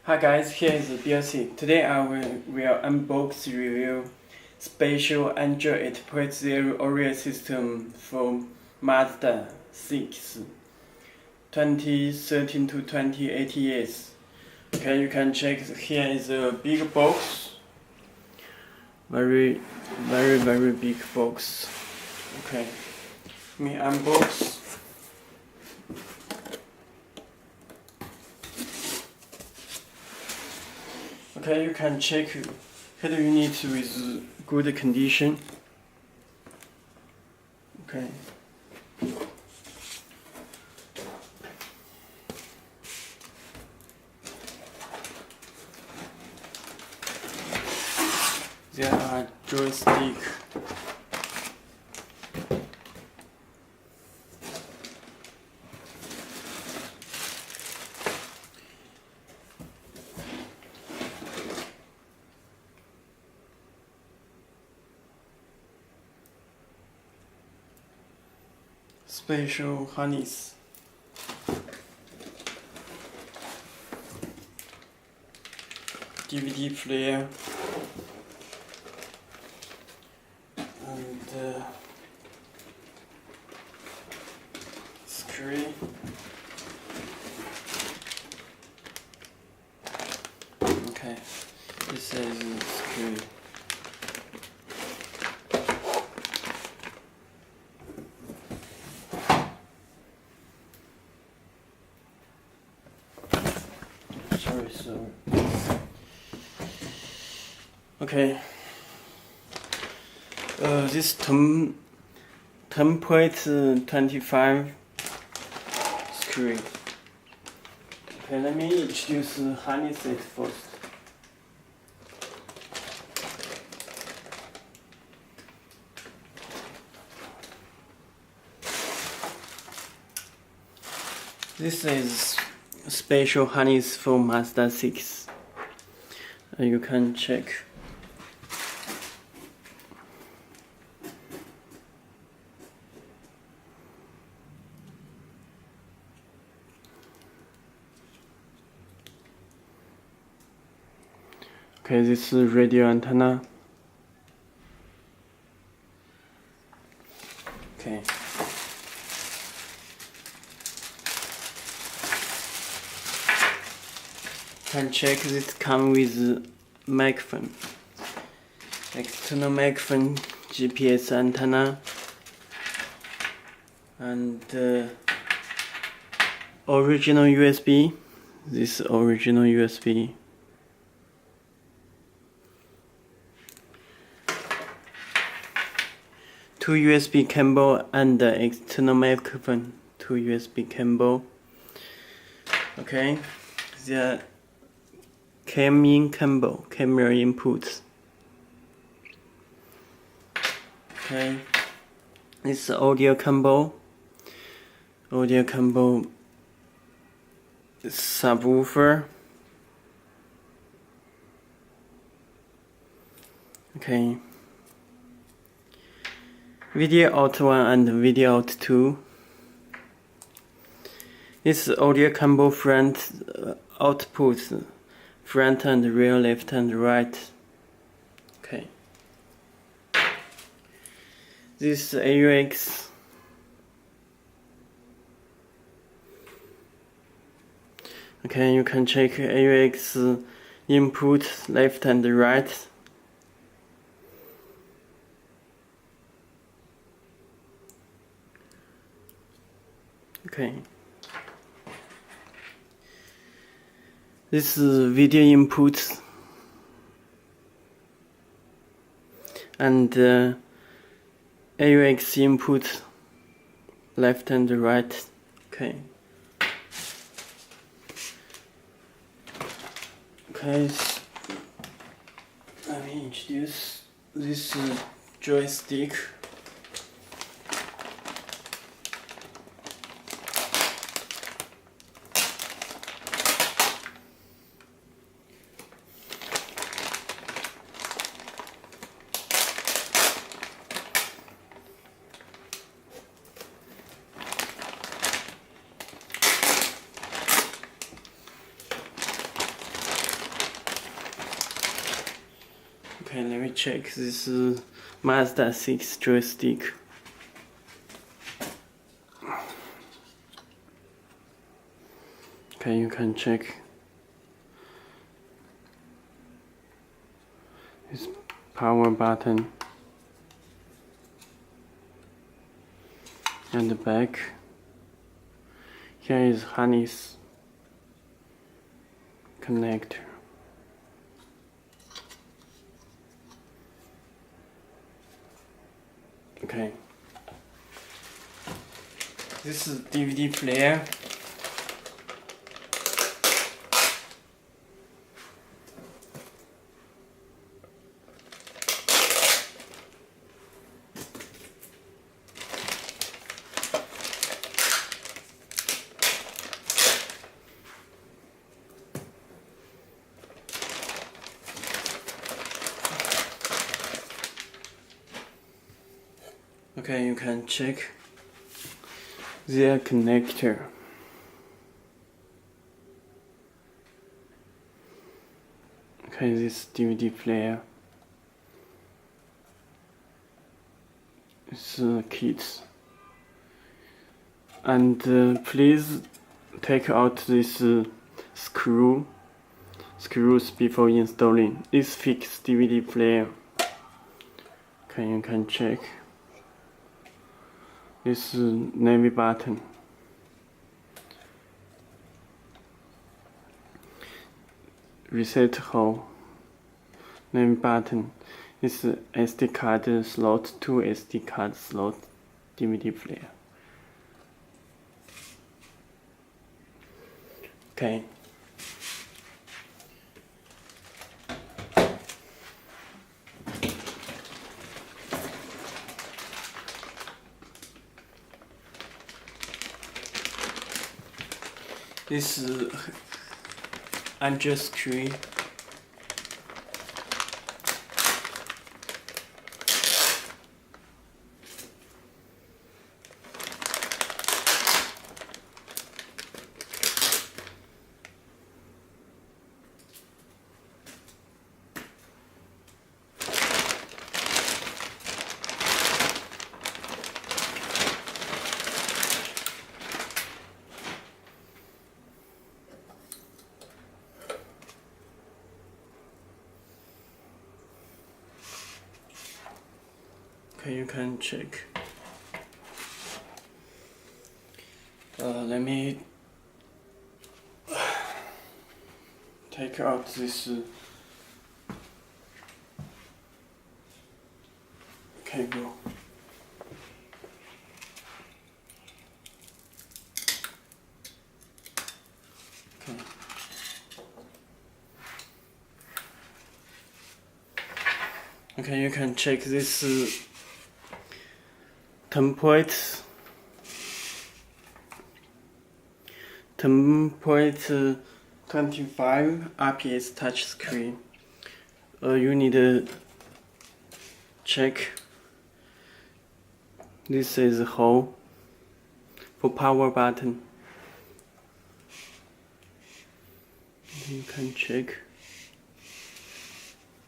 Hi guys, here is Belsee. Today I will unbox review special Android 8.0 Oreo system for Mazda 6 2013 to 2018 years. Okay, you can check. Here is a big box. Very big box. Okay, let me unbox. Okay, you can check head unit with good condition. Okay. There are joystick. Special harness. DVD player and screen. Okay, this is the screen. Sorry. Okay. This template 25 screen. Okay, let me introduce harness it first. This is special harness for Mazda 6. You can check. Okay, this is radio antenna. Okay. Can check this come with microphone. External microphone, GPS antenna, and original USB. This original USB. Two USB cable and external microphone. Two USB cable. Okay, the cam-in cable, camera inputs. Okay, this audio cable. Audio cable. Subwoofer. Okay. Video out 1 and video out 2. This audio combo front outputs, front and rear, left and right. Okay. This AUX. Okay, you can check AUX input left and right. Okay. This is video input and AUX input left and right. Okay. Okay. Let me introduce this joystick. Okay, let me check. This is Mazda 6 joystick. Okay, you can check. This power button and the back. Here is harness connector. Okay. This is DVD player. Okay, you can check their connector. Okay, this DVD player. It's kits. And please take out this screws before installing. It's fixed DVD player. Okay, you can check. This navy button. Reset hole. Navy button. This SD card slot, 2 SD card slot DVD player. Okay. This is under screw. Okay, you can check. Let me take out this cable. Okay. Okay, you can check this template 25 IPS touchscreen. You need to check. This is a hole for power button. You can check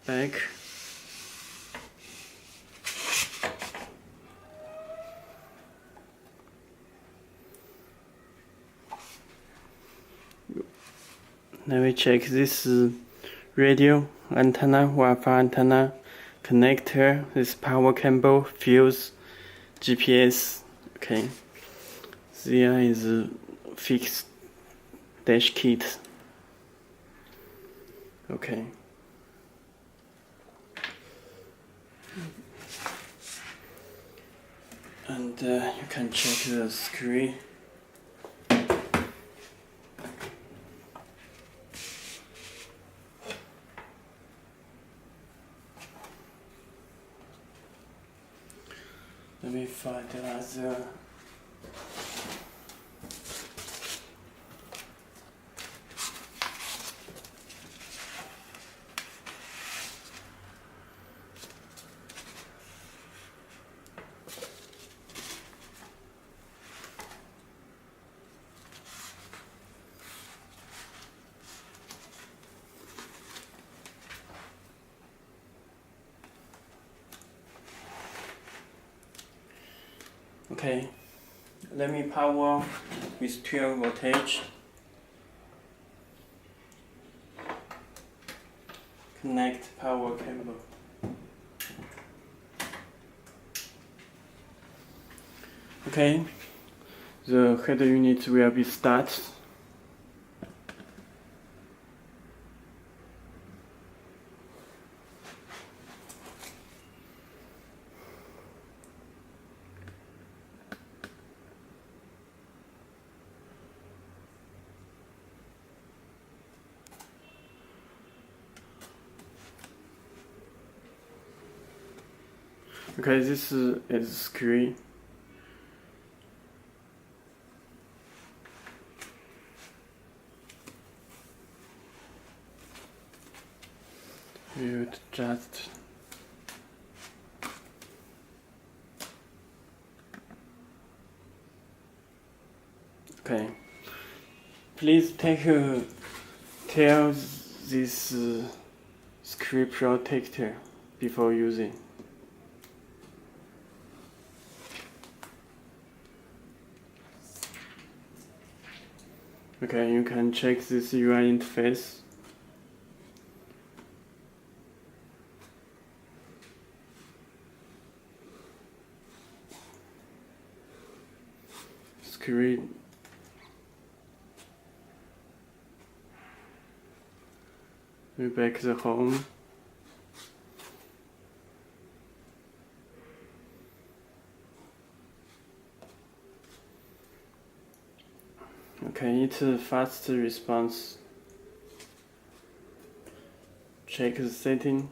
back. Let me check this radio antenna, Wi-Fi antenna, connector, this power cable, fuse, GPS. Okay, there is a fixed dash kit. Okay. And you can check the screen. Let me find the other. Okay, let me power with 12 voltage. Connect power cable. Okay, the head unit will be started. Okay, this is screen. We would just okay. Please tell this screen protector before using. Okay, you can check this UI interface. Screen. We back the home. Okay, it's a fast response. Check the setting.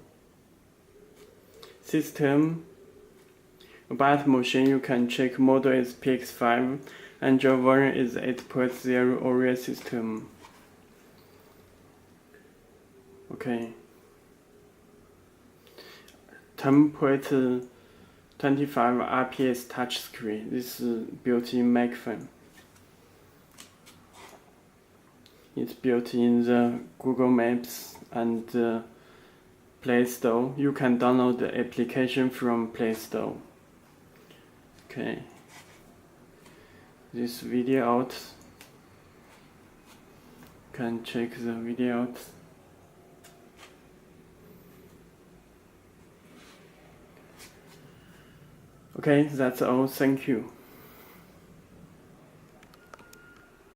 System. About motion, you can check model is PX5 and your version is 8.0 Orion system. Okay. 10.25 IPS touchscreen. This is built-in microphone. It's built in the Google Maps and Play Store. You can download the application from Play Store. Okay. This video out. Can check the video out. Okay, that's all. Thank you.